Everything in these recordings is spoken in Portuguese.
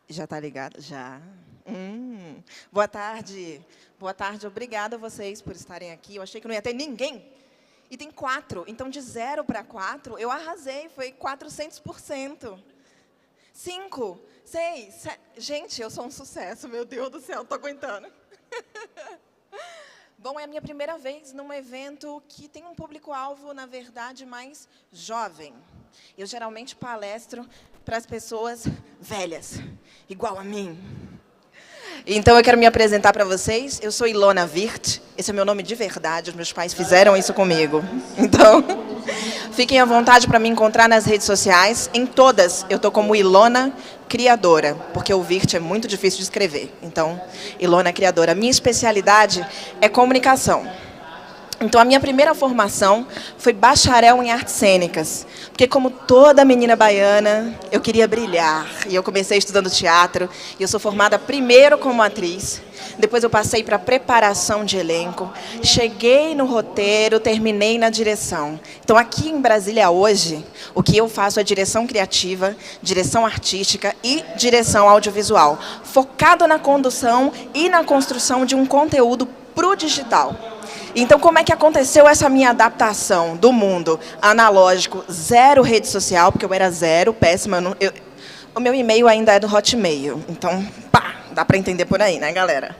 Já está ligado? Já. Boa tarde. Boa tarde. Obrigada a vocês por estarem aqui. Eu achei que não ia ter ninguém. E tem 4. Então, de 0 para 4, eu arrasei. Foi 400%. 5, 6, 7. Gente, eu sou um sucesso. Meu Deus do céu, estou aguentando. Bom, é a minha primeira vez num evento que tem um público-alvo, na verdade, mais jovem. Eu geralmente palestro para as pessoas velhas, igual a mim. Então, eu quero me apresentar para vocês. Eu sou Ilona Wirth. Esse é meu nome de verdade. Os meus pais fizeram isso comigo. Então, fiquem à vontade para me encontrar nas redes sociais. Em todas, eu estou como Ilona Criadora, porque o Wirth é muito difícil de escrever. Então, Ilona Criadora. A minha especialidade é comunicação. Então, a minha primeira formação foi bacharel em artes cênicas, porque, como toda menina baiana, eu queria brilhar. E eu comecei estudando teatro, e eu sou formada primeiro como atriz, depois eu passei para preparação de elenco, cheguei no roteiro, terminei na direção. Então, aqui em Brasília hoje, o que eu faço é direção criativa, direção artística e direção audiovisual, focado na condução e na construção de um conteúdo para o digital. Então, como é que aconteceu essa minha adaptação do mundo analógico, zero rede social, porque eu era zero, péssima. O meu e-mail ainda é do Hotmail. Então, pá, dá para entender por aí, né, galera?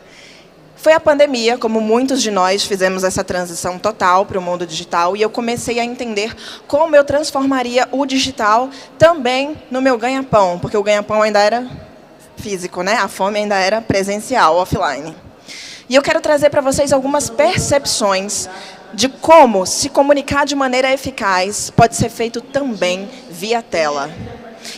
Foi a pandemia, como muitos de nós fizemos essa transição total para o mundo digital, e eu comecei a entender como eu transformaria o digital também no meu ganha-pão, porque o ganha-pão ainda era físico, né? A fome ainda era presencial, offline. E eu quero trazer para vocês algumas percepções de como se comunicar de maneira eficaz pode ser feito também via tela.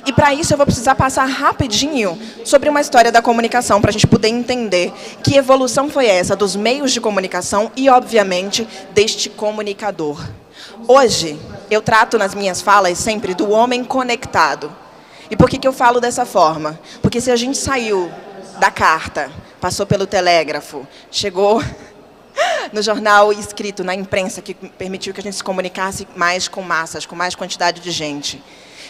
E para isso eu vou precisar passar rapidinho sobre uma história da comunicação, para a gente poder entender que evolução foi essa dos meios de comunicação e, obviamente, deste comunicador. Hoje, eu trato nas minhas falas sempre do homem conectado. E por que eu falo dessa forma? Porque se a gente saiu da carta, passou pelo telégrafo, chegou no jornal escrito, na imprensa, que permitiu que a gente se comunicasse mais com massas, com mais quantidade de gente.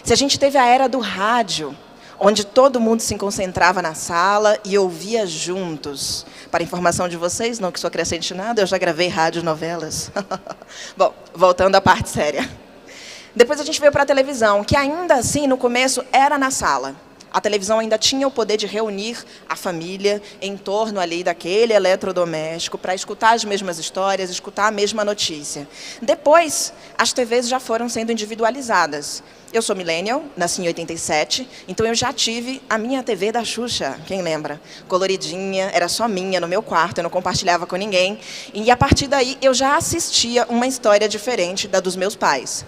Se a gente teve a era do rádio, onde todo mundo se concentrava na sala e ouvia juntos. Para informação de vocês, não que isso acrescente nada, eu já gravei radionovelas. Bom, voltando à parte séria. Depois a gente veio para a televisão, que ainda assim, no começo, era na sala. A televisão ainda tinha o poder de reunir a família em torno ali daquele eletrodoméstico para escutar as mesmas histórias, escutar a mesma notícia. Depois, as TVs já foram sendo individualizadas. Eu sou millennial, nasci em 87, então eu já tive a minha TV da Xuxa, quem lembra? Coloridinha, era só minha, no meu quarto, eu não compartilhava com ninguém. E a partir daí eu já assistia uma história diferente da dos meus pais.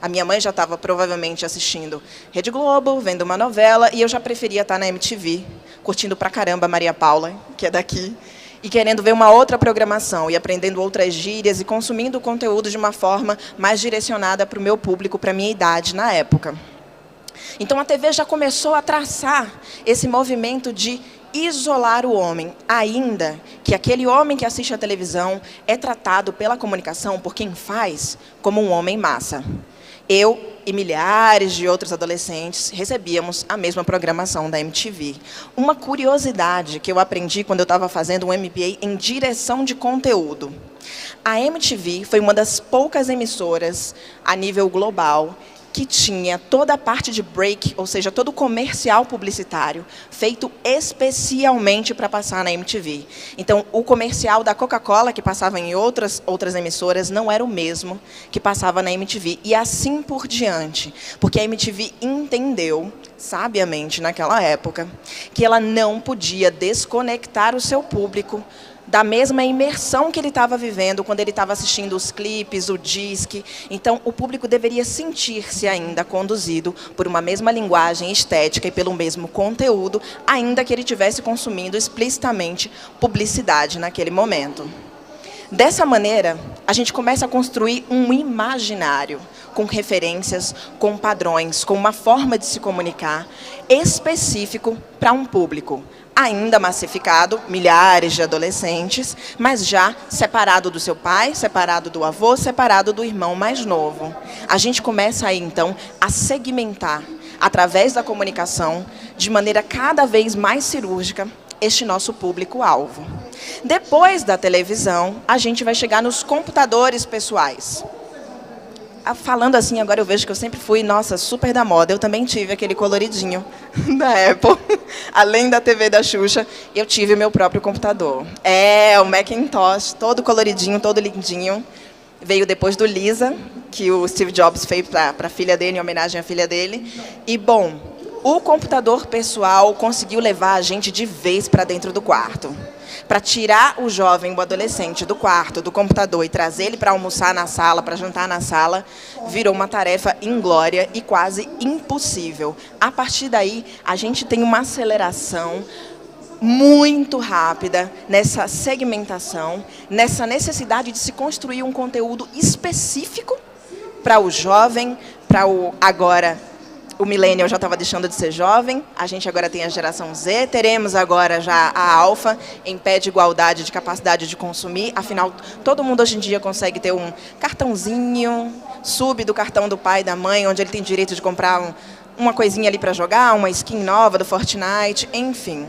A minha mãe já estava provavelmente assistindo Rede Globo, vendo uma novela, e eu já preferia estar na MTV, curtindo pra caramba a Maria Paula, que é daqui, e querendo ver uma outra programação, e aprendendo outras gírias, e consumindo o conteúdo de uma forma mais direcionada para o meu público, para a minha idade na época. Então, a TV já começou a traçar esse movimento de isolar o homem, ainda que aquele homem que assiste à televisão é tratado pela comunicação, por quem faz, como um homem massa. Eu e milhares de outros adolescentes recebíamos a mesma programação da MTV. Uma curiosidade que eu aprendi quando eu estava fazendo um MBA em direção de conteúdo. A MTV foi uma das poucas emissoras a nível global que tinha toda a parte de break, ou seja, todo o comercial publicitário, feito especialmente para passar na MTV. Então, o comercial da Coca-Cola, que passava em outras emissoras, não era o mesmo que passava na MTV. E assim por diante, porque a MTV entendeu, sabiamente, naquela época, que ela não podia desconectar o seu público da mesma imersão que ele estava vivendo quando ele estava assistindo os clipes, o disque. Então, o público deveria sentir-se ainda conduzido por uma mesma linguagem estética e pelo mesmo conteúdo, ainda que ele estivesse consumindo explicitamente publicidade naquele momento. Dessa maneira, a gente começa a construir um imaginário, com referências, com padrões, com uma forma de se comunicar específico para um público ainda massificado, milhares de adolescentes, mas já separado do seu pai, separado do avô, separado do irmão mais novo. A gente começa aí, então, a segmentar, através da comunicação, de maneira cada vez mais cirúrgica, este nosso público-alvo. Depois da televisão, a gente vai chegar nos computadores pessoais. Falando assim, agora eu vejo que eu sempre fui, nossa, super da moda. Eu também tive aquele coloridinho da Apple. Além da TV da Xuxa, eu tive o meu próprio computador. O Macintosh, todo coloridinho, todo lindinho. Veio depois do Lisa, que o Steve Jobs fez para a filha dele, em homenagem à filha dele. E, bom, o computador pessoal conseguiu levar a gente de vez para dentro do quarto. Para tirar o jovem, o adolescente, do quarto, do computador e trazer ele para almoçar na sala, para jantar na sala, virou uma tarefa inglória e quase impossível. A partir daí, a gente tem uma aceleração muito rápida nessa segmentação, nessa necessidade de se construir um conteúdo específico para o jovem, para o agora. O millennial já estava deixando de ser jovem, a gente agora tem a geração Z, teremos agora já a alfa, em pé de igualdade de capacidade de consumir, afinal, todo mundo hoje em dia consegue ter um cartãozinho, sub do cartão do pai e da mãe, onde ele tem direito de comprar uma coisinha ali para jogar, uma skin nova do Fortnite, enfim.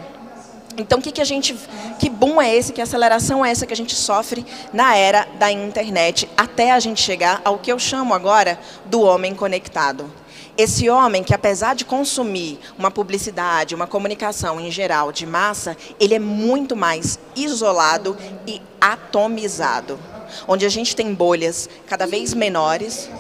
Então, que boom é esse, que aceleração é essa que a gente sofre na era da internet, até a gente chegar ao que eu chamo agora do homem conectado. Esse homem que, apesar de consumir uma publicidade, uma comunicação em geral de massa, ele é muito mais isolado e atomizado. Onde a gente tem bolhas cada vez menores,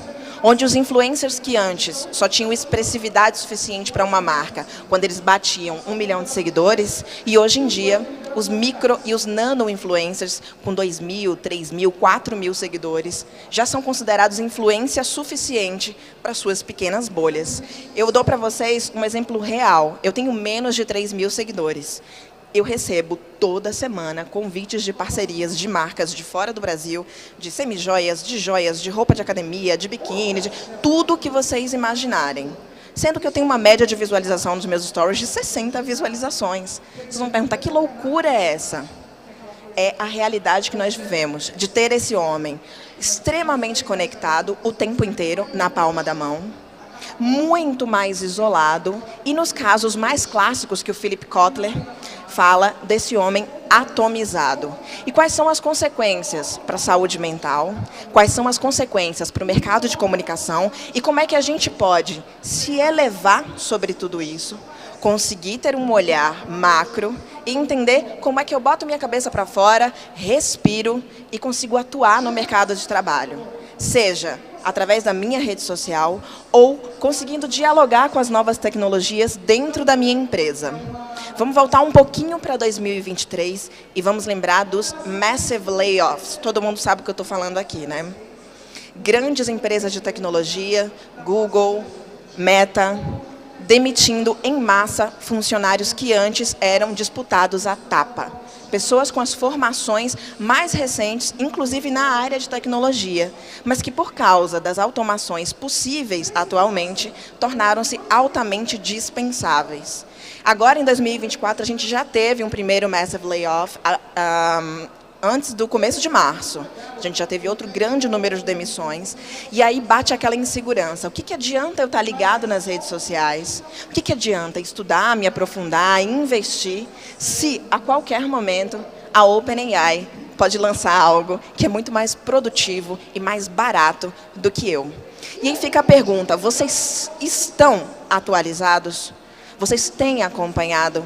onde os influencers que antes só tinham expressividade suficiente para uma marca, quando eles batiam 1 milhão de seguidores, e hoje em dia os micro e os nano-influencers com 2.000, 3.000, 4.000 seguidores já são considerados influência suficiente para suas pequenas bolhas. Eu dou para vocês um exemplo real. Eu tenho menos de 3.000 seguidores. Eu recebo toda semana convites de parcerias de marcas de fora do Brasil, de semijoias, de roupa de academia, de biquíni, de tudo que vocês imaginarem. Sendo que eu tenho uma média de visualização nos meus stories de 60 visualizações. Vocês vão perguntar, que loucura é essa? É a realidade que nós vivemos, de ter esse homem extremamente conectado o tempo inteiro na palma da mão, muito mais isolado, e nos casos mais clássicos que o Philip Kotler fala desse homem atomizado. E quais são as consequências para a saúde mental? Quais são as consequências para o mercado de comunicação? E como é que a gente pode se elevar sobre tudo isso, conseguir ter um olhar macro e entender como é que eu boto minha cabeça para fora, respiro e consigo atuar no mercado de trabalho? Seja através da minha rede social ou conseguindo dialogar com as novas tecnologias dentro da minha empresa. Vamos voltar um pouquinho para 2023 e vamos lembrar dos massive layoffs. Todo mundo sabe o que eu estou falando aqui, né? Grandes empresas de tecnologia, Google, Meta, demitindo em massa funcionários que antes eram disputados à tapa. Pessoas com as formações mais recentes, inclusive na área de tecnologia, mas que, por causa das automações possíveis atualmente, tornaram-se altamente dispensáveis. Agora, em 2024, a gente já teve um primeiro massive layoff antes do começo de março. A gente já teve outro grande número de demissões. E aí bate aquela insegurança. O que adianta eu estar ligado nas redes sociais? O que adianta estudar, me aprofundar, investir, se a qualquer momento a OpenAI pode lançar algo que é muito mais produtivo e mais barato do que eu? E aí fica a pergunta, vocês estão atualizados? Vocês têm acompanhado?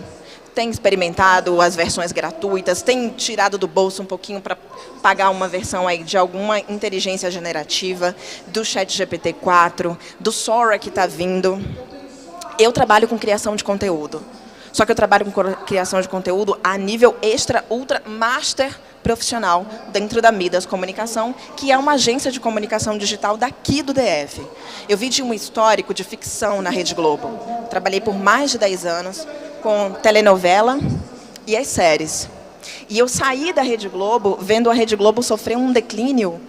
Tem experimentado as versões gratuitas, tem tirado do bolso um pouquinho para pagar uma versão aí de alguma inteligência generativa, do ChatGPT-4, do Sora que está vindo. Eu trabalho com criação de conteúdo, só que eu trabalho com criação de conteúdo a nível extra, ultra, master profissional dentro da Midas Comunicação, que é uma agência de comunicação digital daqui do DF. Eu vi de um histórico de ficção na Rede Globo. Trabalhei por mais de 10 anos com telenovela e as séries. E eu saí da Rede Globo vendo a Rede Globo sofrer um declínio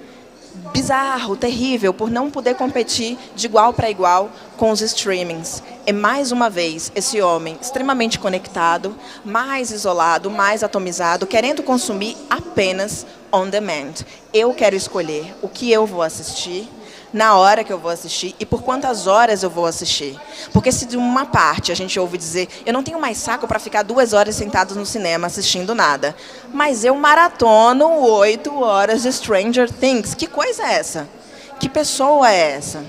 bizarro, terrível, por não poder competir de igual para igual com os streamings. É, mais uma vez, esse homem extremamente conectado, mais isolado, mais atomizado, querendo consumir apenas on demand. Eu quero escolher o que eu vou assistir, na hora que eu vou assistir e por quantas horas eu vou assistir. Porque se de uma parte a gente ouve dizer, eu não tenho mais saco para ficar 2 horas sentados no cinema assistindo nada, mas eu maratono 8 horas de Stranger Things. Que coisa é essa? Que pessoa é essa?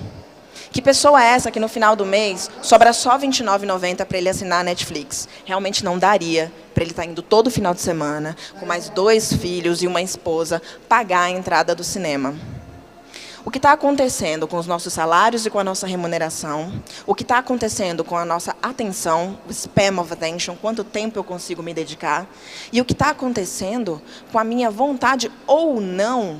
Que pessoa é essa que no final do mês sobra só R$ 29,90 para ele assinar a Netflix? Realmente não daria para ele estar indo todo final de semana, com mais 2 filhos e uma esposa, pagar a entrada do cinema. O que está acontecendo com os nossos salários e com a nossa remuneração, o que está acontecendo com a nossa atenção, o spam of attention, quanto tempo eu consigo me dedicar, e o que está acontecendo com a minha vontade ou não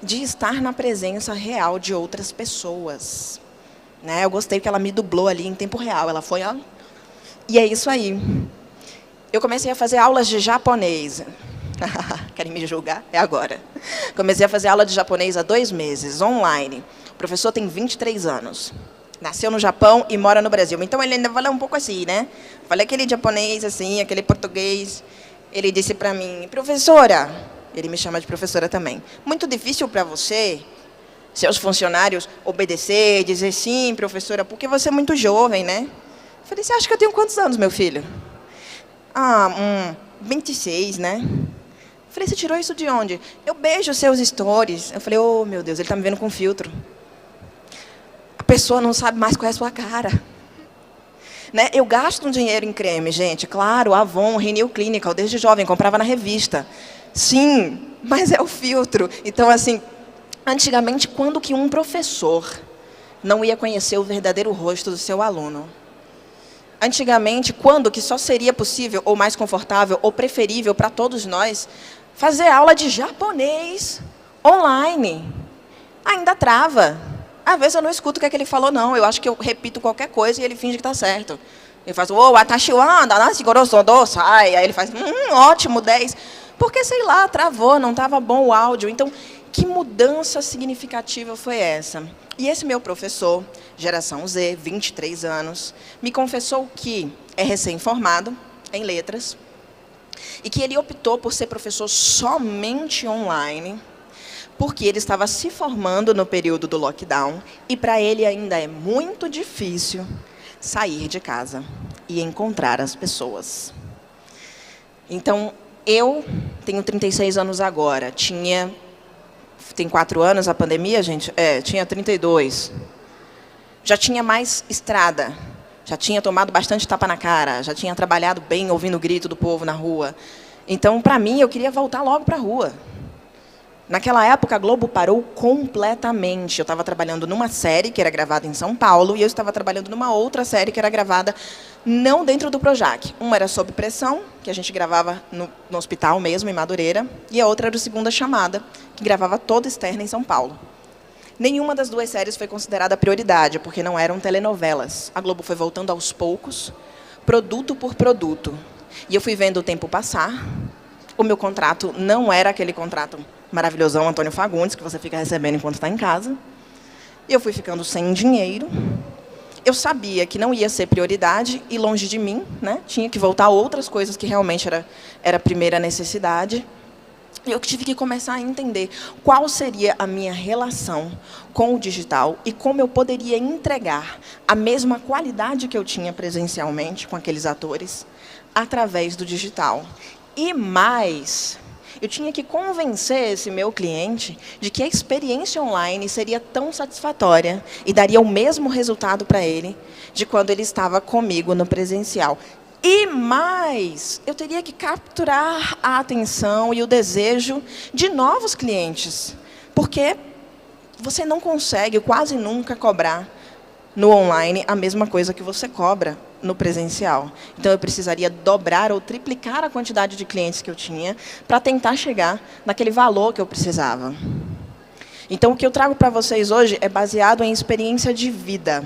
de estar na presença real de outras pessoas. Né? Eu gostei que ela me dublou ali em tempo real. Ela foi, ó. E é isso aí. Eu comecei a fazer aulas de japonês. Querem me julgar? É agora. Comecei a fazer aula de japonês há 2 meses, online. O professor tem 23 anos. Nasceu no Japão e mora no Brasil. Então, ele ainda fala um pouco assim, né? Falei aquele japonês, assim, aquele português. Ele disse para mim, professora, ele me chama de professora também, muito difícil para você seus funcionários obedecer, dizer sim, professora, porque você é muito jovem, né? Eu falei, você acha que eu tenho quantos anos, meu filho? 26, né? Eu falei, você tirou isso de onde? Eu beijo seus stories. Eu falei, oh, meu Deus, ele está me vendo com filtro. A pessoa não sabe mais qual é a sua cara. Né? Eu gasto um dinheiro em creme, gente. Claro, Avon, Renew Clinical, desde jovem, comprava na revista. Sim, mas é o filtro. Então, assim, antigamente, quando que um professor não ia conhecer o verdadeiro rosto do seu aluno? Antigamente, quando que só seria possível, ou mais confortável, ou preferível para todos nós, fazer aula de japonês online? Ainda trava. Às vezes eu não escuto o que é que ele falou, não. Eu acho que eu repito qualquer coisa e ele finge que está certo. Ele faz, watashi wa nanashi goroso dosai. Aí ele faz, ótimo, 10. Porque, sei lá, travou, não estava bom o áudio. Então, que mudança significativa foi essa? E esse meu professor, geração Z, 23 anos, me confessou que é recém-formado em letras e que ele optou por ser professor somente online porque ele estava se formando no período do lockdown e para ele ainda é muito difícil sair de casa e encontrar as pessoas. Então, eu tenho 36 anos agora, tem 4 anos a pandemia, gente? Tinha 32. Já tinha mais estrada, já tinha tomado bastante tapa na cara, já tinha trabalhado bem ouvindo o grito do povo na rua. Então, para mim, eu queria voltar logo para a rua. Naquela época, a Globo parou completamente. Eu estava trabalhando numa série que era gravada em São Paulo e eu estava trabalhando numa outra série que era gravada não dentro do Projac. Uma era Sob Pressão, que a gente gravava no hospital mesmo, em Madureira, e a outra era o Segunda Chamada, que gravava toda externa em São Paulo. Nenhuma das 2 séries foi considerada prioridade, porque não eram telenovelas. A Globo foi voltando aos poucos, produto por produto. E eu fui vendo o tempo passar. O meu contrato não era aquele contrato maravilhosão Antônio Fagundes, que você fica recebendo enquanto está em casa. E eu fui ficando sem dinheiro. Eu sabia que não ia ser prioridade e longe de mim, né? Tinha que voltar a outras coisas que realmente era a primeira necessidade. Eu tive que começar a entender qual seria a minha relação com o digital e como eu poderia entregar a mesma qualidade que eu tinha presencialmente com aqueles atores através do digital. E mais, eu tinha que convencer esse meu cliente de que a experiência online seria tão satisfatória e daria o mesmo resultado para ele de quando ele estava comigo no presencial. E mais, eu teria que capturar a atenção e o desejo de novos clientes, porque você não consegue quase nunca cobrar no online a mesma coisa que você cobra no presencial. Então, eu precisaria dobrar ou triplicar a quantidade de clientes que eu tinha para tentar chegar naquele valor que eu precisava. Então, o que eu trago para vocês hoje é baseado em experiência de vida.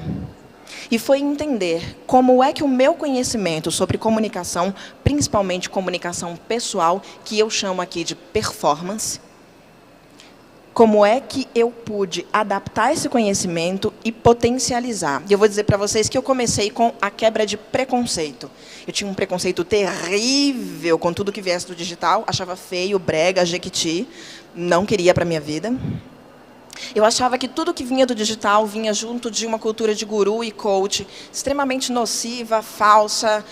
E foi entender como é que o meu conhecimento sobre comunicação, principalmente comunicação pessoal, que eu chamo aqui de performance, como é que eu pude adaptar esse conhecimento e potencializar. E eu vou dizer para vocês que eu comecei com a quebra de preconceito. Eu tinha um preconceito terrível com tudo que viesse do digital, achava feio, brega, jequiti, não queria para a minha vida. Eu achava que tudo que vinha do digital vinha junto de uma cultura de guru e coach extremamente nociva, falsa,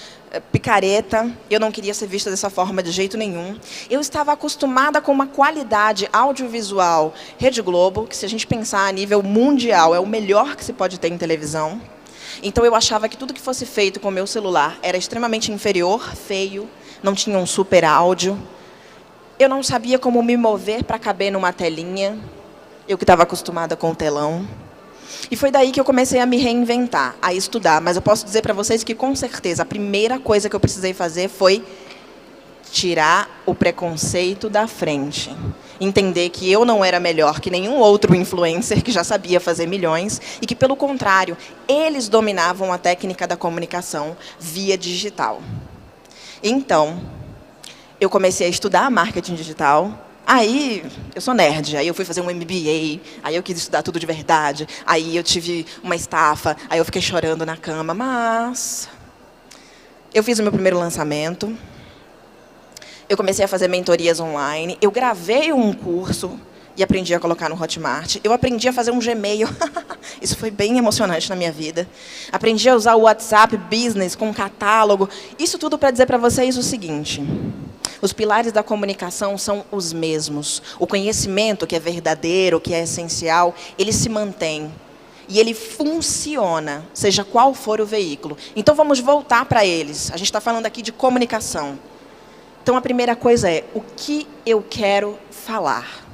picareta. Eu não queria ser vista dessa forma de jeito nenhum. Eu estava acostumada com uma qualidade audiovisual. Rede Globo, que se a gente pensar a nível mundial, é o melhor que se pode ter em televisão. Então eu achava que tudo que fosse feito com o meu celular era extremamente inferior, feio, não tinha um super áudio. Eu não sabia como me mover para caber numa telinha. Eu que estava acostumada com o telão. E foi daí que eu comecei a me reinventar, a estudar. Mas eu posso dizer para vocês que, com certeza, a primeira coisa que eu precisei fazer foi tirar o preconceito da frente. Entender que eu não era melhor que nenhum outro influencer que já sabia fazer milhões e que, pelo contrário, eles dominavam a técnica da comunicação via digital. Então, eu comecei a estudar marketing digital. Aí, eu sou nerd, aí eu fui fazer um MBA, aí eu quis estudar tudo de verdade, aí eu tive uma estafa, aí eu fiquei chorando na cama, mas eu fiz o meu primeiro lançamento, eu comecei a fazer mentorias online, eu gravei um curso e aprendi a colocar no Hotmart, eu aprendi a fazer um Gmail, isso foi bem emocionante na minha vida, aprendi a usar o WhatsApp Business com catálogo, isso tudo para dizer para vocês o seguinte: os pilares da comunicação são os mesmos. O conhecimento, que é verdadeiro, que é essencial, ele se mantém. E ele funciona, seja qual for o veículo. Então, vamos voltar para eles. A gente está falando aqui de comunicação. Então, a primeira coisa é, o que eu quero falar?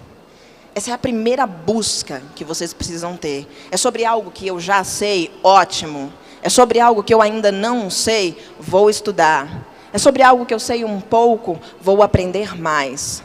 Essa é a primeira busca que vocês precisam ter. É sobre algo que eu já sei? Ótimo. É sobre algo que eu ainda não sei? Vou estudar. É sobre algo que eu sei um pouco, vou aprender mais.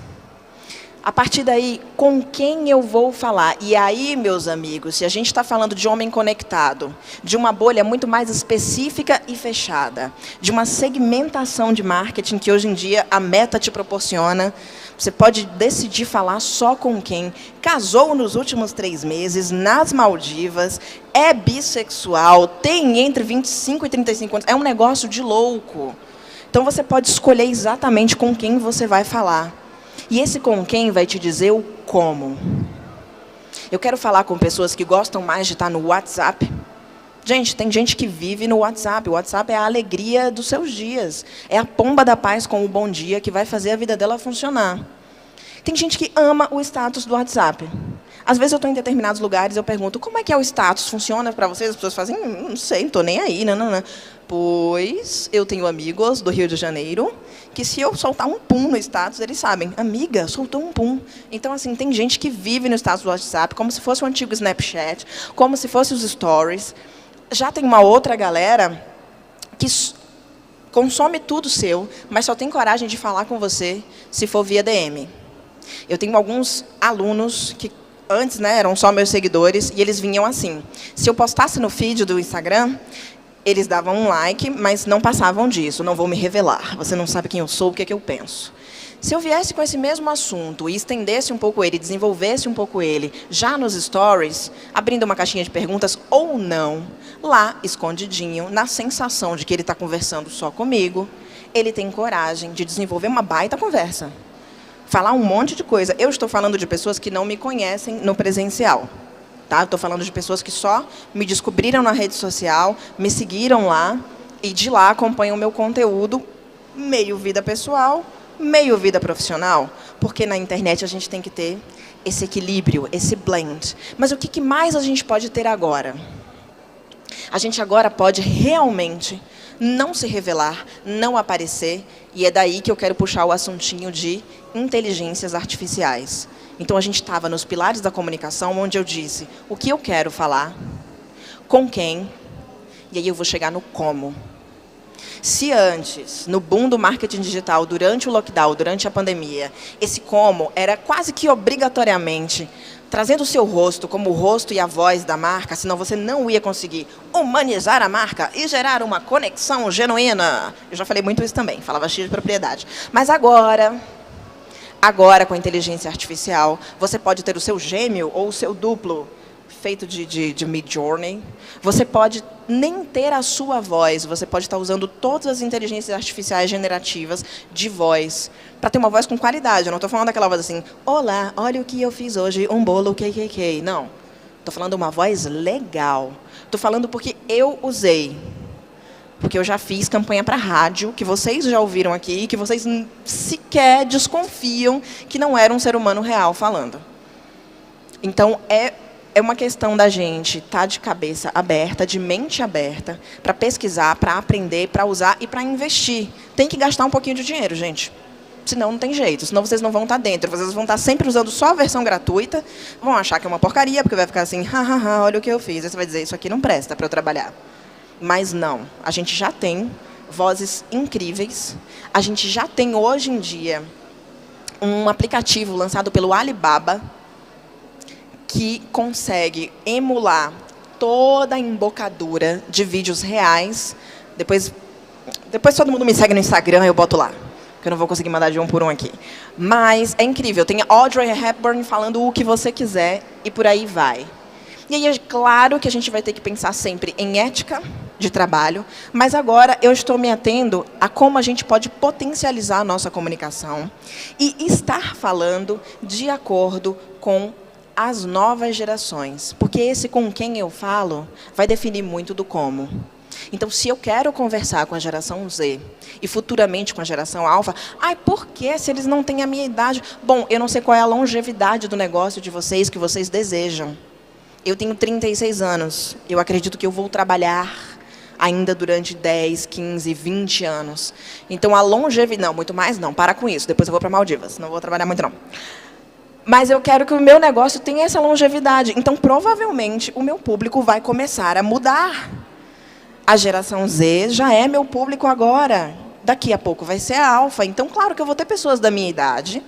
A partir daí, com quem eu vou falar? E aí, meus amigos, se a gente está falando de homem conectado, de uma bolha muito mais específica e fechada, de uma segmentação de marketing que hoje em dia a Meta te proporciona, você pode decidir falar só com quem casou nos últimos 3 meses, nas Maldivas, é bissexual, tem entre 25 e 35 anos, é um negócio de louco. Então, você pode escolher exatamente com quem você vai falar. E esse com quem vai te dizer o como. Eu quero falar com pessoas que gostam mais de estar no WhatsApp. Gente, tem gente que vive no WhatsApp. O WhatsApp é a alegria dos seus dias. É a pomba da paz com o bom dia que vai fazer a vida dela funcionar. Tem gente que ama o status do WhatsApp. Às vezes eu estou em determinados lugares e eu pergunto, como é que é o status? Funciona para vocês? As pessoas fazem, não sei, não estou nem aí. Não. Pois eu tenho amigos do Rio de Janeiro que, se eu soltar um pum no status, eles sabem, amiga, soltou um pum. Então, assim, tem gente que vive no status do WhatsApp como se fosse o antigo Snapchat, como se fosse os stories. Já tem uma outra galera que consome tudo seu, mas só tem coragem de falar com você se for via DM. Eu tenho alguns alunos que antes, eram só meus seguidores, e eles vinham assim. Se eu postasse no feed do Instagram, eles davam um like, mas não passavam disso. Não vou me revelar. Você não sabe quem eu sou, o que é que eu penso. Se eu viesse com esse mesmo assunto e estendesse um pouco ele, desenvolvesse um pouco ele, já nos stories, abrindo uma caixinha de perguntas ou não, lá, escondidinho, na sensação de que ele está conversando só comigo, ele tem coragem de desenvolver uma baita conversa. Falar um monte de coisa. Eu estou falando de pessoas que não me conhecem no presencial. Tá? Estou falando de pessoas que só me descobriram na rede social, me seguiram lá, e de lá acompanham o meu conteúdo, meio vida pessoal, meio vida profissional. Porque na internet a gente tem que ter esse equilíbrio, esse blend. Mas o que mais a gente pode ter agora? A gente agora pode realmente não se revelar, não aparecer, e é daí que eu quero puxar o assuntinho de inteligências artificiais. Então, a gente estava nos pilares da comunicação, onde eu disse o que eu quero falar, com quem, e aí eu vou chegar no como. Se antes, no boom do marketing digital, durante o lockdown, durante a pandemia, esse como era quase que obrigatoriamente trazendo o seu rosto como o rosto e a voz da marca, senão você não ia conseguir humanizar a marca e gerar uma conexão genuína. Eu já falei muito isso também, falava cheio de propriedade. Mas agora, com a inteligência artificial, você pode ter o seu gêmeo ou o seu duplo feito de Midjourney. Você pode nem ter a sua voz, você pode estar usando todas as inteligências artificiais generativas de voz, para ter uma voz com qualidade. Eu não estou falando daquela voz assim, olá, olha o que eu fiz hoje, um bolo KKK. Não, estou falando uma voz legal. Estou falando porque eu usei. Porque eu já fiz campanha para rádio, que vocês já ouviram aqui, que vocês sequer desconfiam que não era um ser humano real falando. Então, é uma questão da gente estar de cabeça aberta, de mente aberta, para pesquisar, para aprender, para usar e para investir. Tem que gastar um pouquinho de dinheiro, gente. Senão não tem jeito, senão vocês não vão estar dentro. Vocês vão estar sempre usando só a versão gratuita, vão achar que é uma porcaria, porque vai ficar assim, hahaha, olha o que eu fiz. Aí você vai dizer, isso aqui não presta para eu trabalhar. Mas não, a gente já tem vozes incríveis. A gente já tem, hoje em dia, um aplicativo lançado pelo Alibaba, que consegue emular toda a embocadura de vídeos reais. Depois todo mundo me segue no Instagram, eu boto lá, que eu não vou conseguir mandar de um por um aqui. Mas é incrível, tem Audrey Hepburn falando o que você quiser e por aí vai. E aí é claro que a gente vai ter que pensar sempre em ética de trabalho, mas agora eu estou me atendo a como a gente pode potencializar a nossa comunicação e estar falando de acordo com as novas gerações, porque esse com quem eu falo vai definir muito do como. Então, se eu quero conversar com a geração Z e futuramente com a geração Alfa, por que se eles não têm a minha idade? Bom, eu não sei qual é a longevidade do negócio de vocês que vocês desejam. Eu tenho 36 anos, eu acredito que eu vou trabalhar ainda durante 10, 15, 20 anos. Então, a longevidade... Não, muito mais não, para com isso, depois eu vou para Maldivas, não vou trabalhar muito não. Mas eu quero que o meu negócio tenha essa longevidade. Então, provavelmente, o meu público vai começar a mudar. A geração Z já é meu público agora. Daqui a pouco vai ser a Alfa. Então, claro que eu vou ter pessoas da minha idade,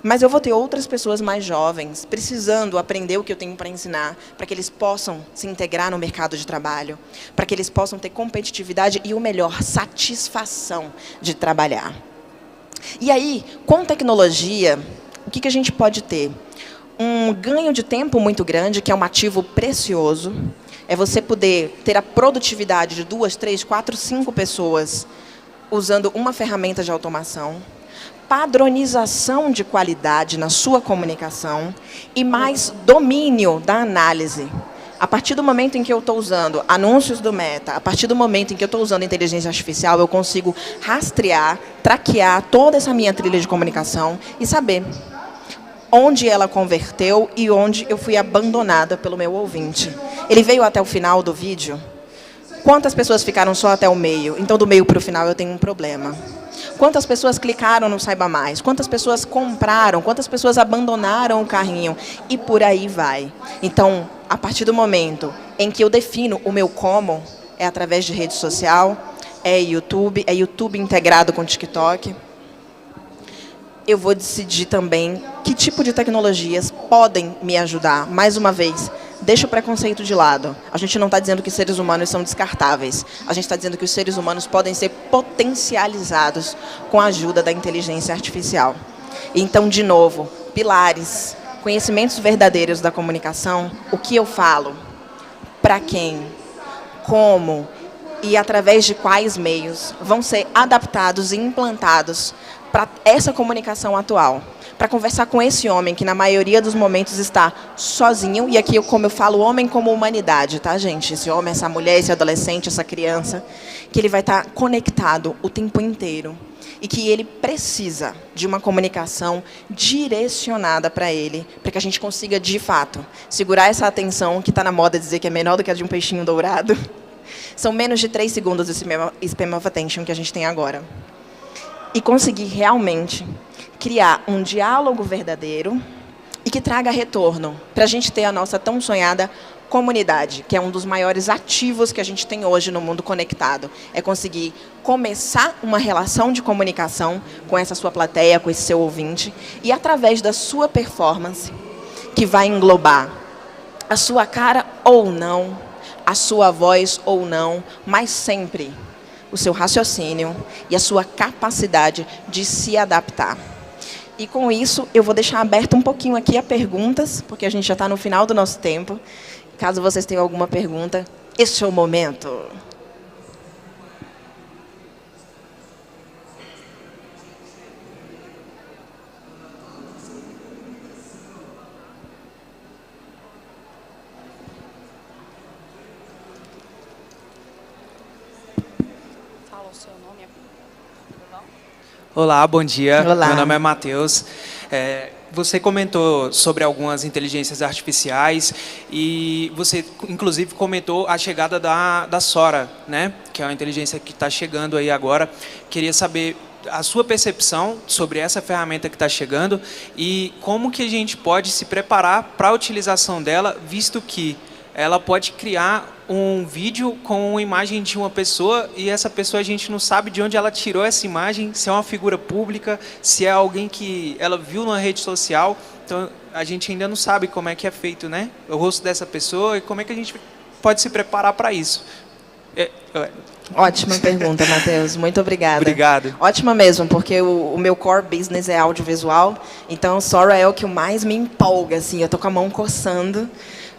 mas eu vou ter outras pessoas mais jovens, precisando aprender o que eu tenho para ensinar, para que eles possam se integrar no mercado de trabalho, para que eles possam ter competitividade e, o melhor, satisfação de trabalhar. E aí, com tecnologia... O que a gente pode ter? Um ganho de tempo muito grande, que é um ativo precioso. É você poder ter a produtividade de 2, 3, 4, 5 pessoas usando uma ferramenta de automação. Padronização de qualidade na sua comunicação e mais domínio da análise. A partir do momento em que eu estou usando anúncios do Meta, a partir do momento em que eu estou usando inteligência artificial, eu consigo rastrear, traquear toda essa minha trilha de comunicação e saber onde ela converteu e onde eu fui abandonada pelo meu ouvinte. Ele veio até o final do vídeo? Quantas pessoas ficaram só até o meio? Então, do meio para o final, eu tenho um problema. Quantas pessoas clicaram no Saiba Mais? Quantas pessoas compraram? Quantas pessoas abandonaram o carrinho? E por aí vai. Então, a partir do momento em que eu defino o meu como, é através de rede social, é YouTube integrado com TikTok, eu vou decidir também que tipo de tecnologias podem me ajudar. Mais uma vez, deixa o preconceito de lado. A gente não está dizendo que seres humanos são descartáveis. A gente está dizendo que os seres humanos podem ser potencializados com a ajuda da inteligência artificial. Então, de novo, pilares, conhecimentos verdadeiros da comunicação, o que eu falo, para quem, como e através de quais meios vão ser adaptados e implantados para essa comunicação atual, para conversar com esse homem que na maioria dos momentos está sozinho, e aqui, como eu falo, homem como humanidade, tá, gente? Esse homem, essa mulher, esse adolescente, essa criança, que ele vai estar conectado o tempo inteiro e que ele precisa de uma comunicação direcionada para ele, para que a gente consiga, de fato, segurar essa atenção, que está na moda dizer que é menor do que a de um peixinho dourado. São menos de 3 segundos de span of attention que a gente tem agora. E conseguir realmente criar um diálogo verdadeiro e que traga retorno para a gente ter a nossa tão sonhada comunidade, que é um dos maiores ativos que a gente tem hoje no mundo conectado. É conseguir começar uma relação de comunicação com essa sua plateia, com esse seu ouvinte, e através da sua performance, que vai englobar a sua cara ou não, a sua voz ou não, mas sempre o seu raciocínio e a sua capacidade de se adaptar. E com isso, eu vou deixar aberto um pouquinho aqui a perguntas, porque a gente já está no final do nosso tempo. Caso vocês tenham alguma pergunta, este é o momento. Olá, bom dia. Olá. Meu nome é Matheus. Você comentou sobre algumas inteligências artificiais e você, inclusive, comentou a chegada da Sora, né? Que é uma inteligência que está chegando aí agora. Queria saber a sua percepção sobre essa ferramenta que está chegando e como que a gente pode se preparar para a utilização dela, visto que ela pode criar um vídeo com uma imagem de uma pessoa e essa pessoa a gente não sabe de onde ela tirou essa imagem, se é uma figura pública, se é alguém que ela viu numa rede social. Então, a gente ainda não sabe como é que é feito, né? O rosto dessa pessoa e como é que a gente pode se preparar para isso. Ótima pergunta, Matheus. Muito obrigada. Obrigado. Ótima mesmo, porque o meu core business é audiovisual, então Sora é o que mais me empolga, assim. Eu estou com a mão coçando,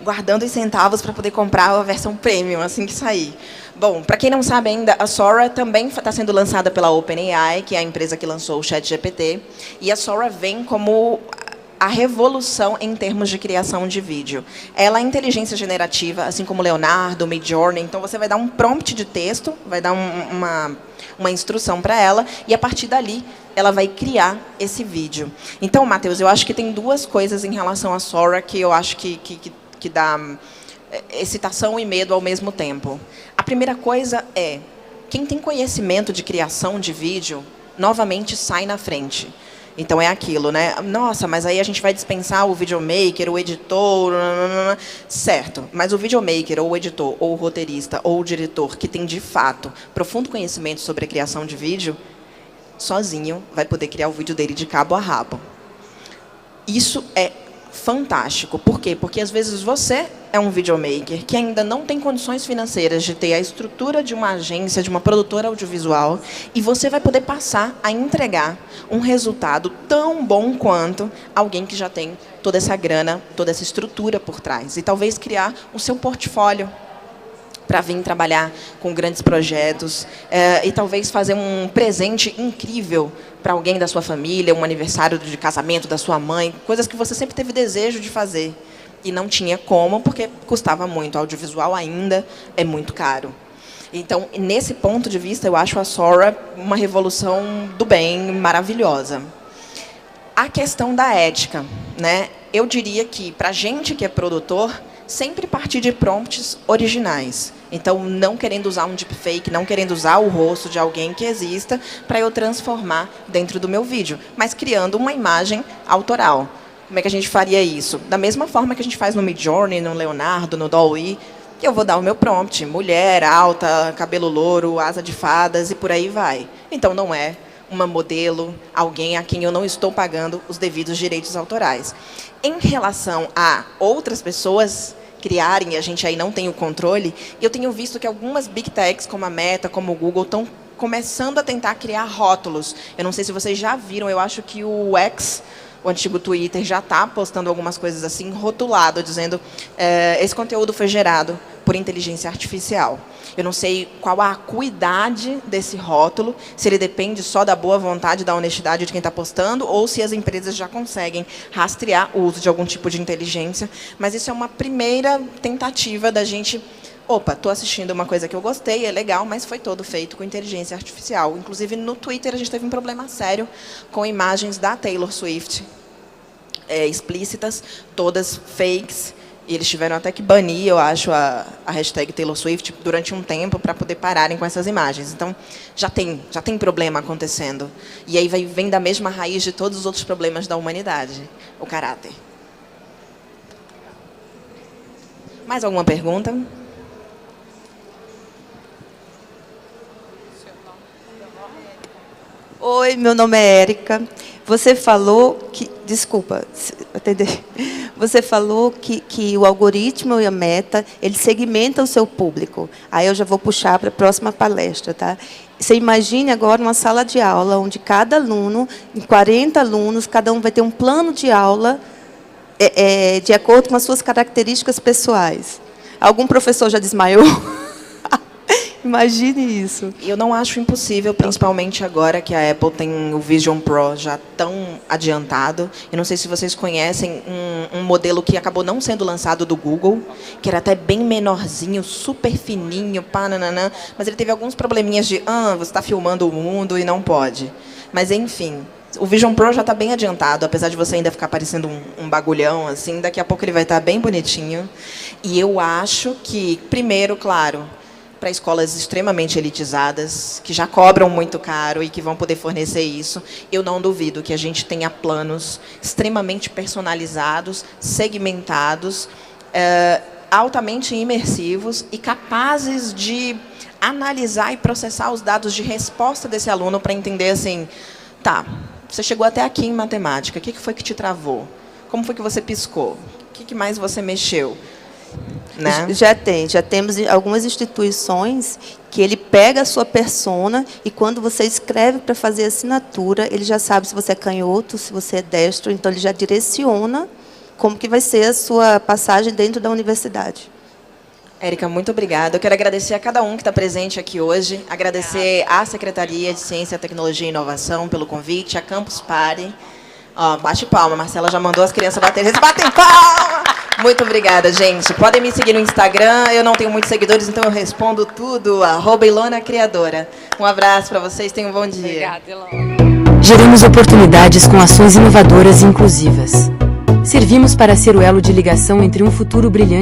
guardando os centavos para poder comprar a versão premium assim que sair. Bom, para quem não sabe ainda, a Sora também está sendo lançada pela OpenAI, que é a empresa que lançou o ChatGPT, e a Sora vem como a revolução em termos de criação de vídeo. Ela é inteligência generativa, assim como o Leonardo, o Midjourney. Então, você vai dar um prompt de texto, vai dar uma instrução para ela, e, a partir dali, ela vai criar esse vídeo. Então, Matheus, eu acho que tem duas coisas em relação à Sora que eu acho que dá excitação e medo ao mesmo tempo. A primeira coisa é, quem tem conhecimento de criação de vídeo, novamente sai na frente. Então, é aquilo, né? Nossa, mas aí a gente vai dispensar o videomaker, o editor... Certo, mas o videomaker, ou o editor, ou o roteirista, ou o diretor, que tem, de fato, profundo conhecimento sobre a criação de vídeo, sozinho vai poder criar o vídeo dele de cabo a rabo. Isso é fantástico. Por quê? Porque, às vezes, você é um videomaker que ainda não tem condições financeiras de ter a estrutura de uma agência, de uma produtora audiovisual, e você vai poder passar a entregar um resultado tão bom quanto alguém que já tem toda essa grana, toda essa estrutura por trás. E talvez criar o seu portfólio para vir trabalhar com grandes projetos e talvez fazer um presente incrível para alguém da sua família, um aniversário de casamento da sua mãe, coisas que você sempre teve desejo de fazer e não tinha como, porque custava muito. O audiovisual ainda é muito caro. Então, nesse ponto de vista, eu acho a Sora uma revolução do bem maravilhosa. A questão da ética, né? Eu diria que, para a gente que é produtor, sempre partir de prompts originais. Então, não querendo usar um deepfake, não querendo usar o rosto de alguém que exista para eu transformar dentro do meu vídeo, mas criando uma imagem autoral. Como é que a gente faria isso? Da mesma forma que a gente faz no Midjourney, no Leonardo, no DALL-E, que eu vou dar o meu prompt, mulher, alta, cabelo louro, asa de fadas e por aí vai. Então, não é uma modelo, alguém a quem eu não estou pagando os devidos direitos autorais. Em relação a outras pessoas criarem, e a gente aí não tem o controle, eu tenho visto que algumas big techs, como a Meta, como o Google, estão começando a tentar criar rótulos. Eu não sei se vocês já viram, eu acho que o X, o antigo Twitter, já está postando algumas coisas assim, rotulado, dizendo esse conteúdo foi gerado por inteligência artificial. Eu não sei qual a acuidade desse rótulo, se ele depende só da boa vontade, da honestidade de quem está postando, ou se as empresas já conseguem rastrear o uso de algum tipo de inteligência. Mas isso é uma primeira tentativa da gente... Opa, estou assistindo uma coisa que eu gostei, é legal, mas foi todo feito com inteligência artificial. Inclusive, no Twitter, a gente teve um problema sério com imagens da Taylor Swift, explícitas, todas fakes. E eles tiveram até que banir, eu acho, a hashtag Taylor Swift durante um tempo para poder pararem com essas imagens. Então, já tem problema acontecendo. E aí vem da mesma raiz de todos os outros problemas da humanidade, o caráter. Mais alguma pergunta? Oi, meu nome é Érica. Você falou que... Desculpa, atender. Você falou que o algoritmo e a Meta, ele segmenta o seu público. Aí eu já vou puxar para a próxima palestra, tá? Você imagine agora uma sala de aula onde cada aluno, em 40 alunos, cada um vai ter um plano de aula de acordo com as suas características pessoais. Algum professor já desmaiou? Imagine isso. Eu não acho impossível, principalmente agora que a Apple tem o Vision Pro já tão adiantado. Eu não sei se vocês conhecem um modelo que acabou não sendo lançado do Google, que era até bem menorzinho, super fininho, nananã, mas ele teve alguns probleminhas de você está filmando o mundo e não pode. Mas, enfim, o Vision Pro já está bem adiantado, apesar de você ainda ficar parecendo um bagulhão, assim, daqui a pouco ele vai estar bem bonitinho. E eu acho que, primeiro, claro, para escolas extremamente elitizadas, que já cobram muito caro e que vão poder fornecer isso, eu não duvido que a gente tenha planos extremamente personalizados, segmentados, altamente imersivos e capazes de analisar e processar os dados de resposta desse aluno para entender assim, tá, você chegou até aqui em matemática, o que foi que te travou? Como foi que você piscou? O que mais você mexeu? Né? Já temos algumas instituições que ele pega a sua persona e quando você escreve para fazer assinatura, ele já sabe se você é canhoto, se você é destro, então ele já direciona como que vai ser a sua passagem dentro da universidade. Érica, muito obrigada. Eu quero agradecer a cada um que está presente aqui hoje, agradecer à Secretaria de Ciência, Tecnologia e Inovação pelo convite, a Campus Party. Bate palma, Marcela já mandou as crianças baterem. Eles batem palma! Muito obrigada, gente. Podem me seguir no Instagram. Eu não tenho muitos seguidores, então eu respondo tudo. @Ilona Criadora. Um abraço para vocês. Tenham um bom dia. Obrigada, Ilona. Geramos oportunidades com ações inovadoras e inclusivas. Servimos para ser o elo de ligação entre um futuro brilhante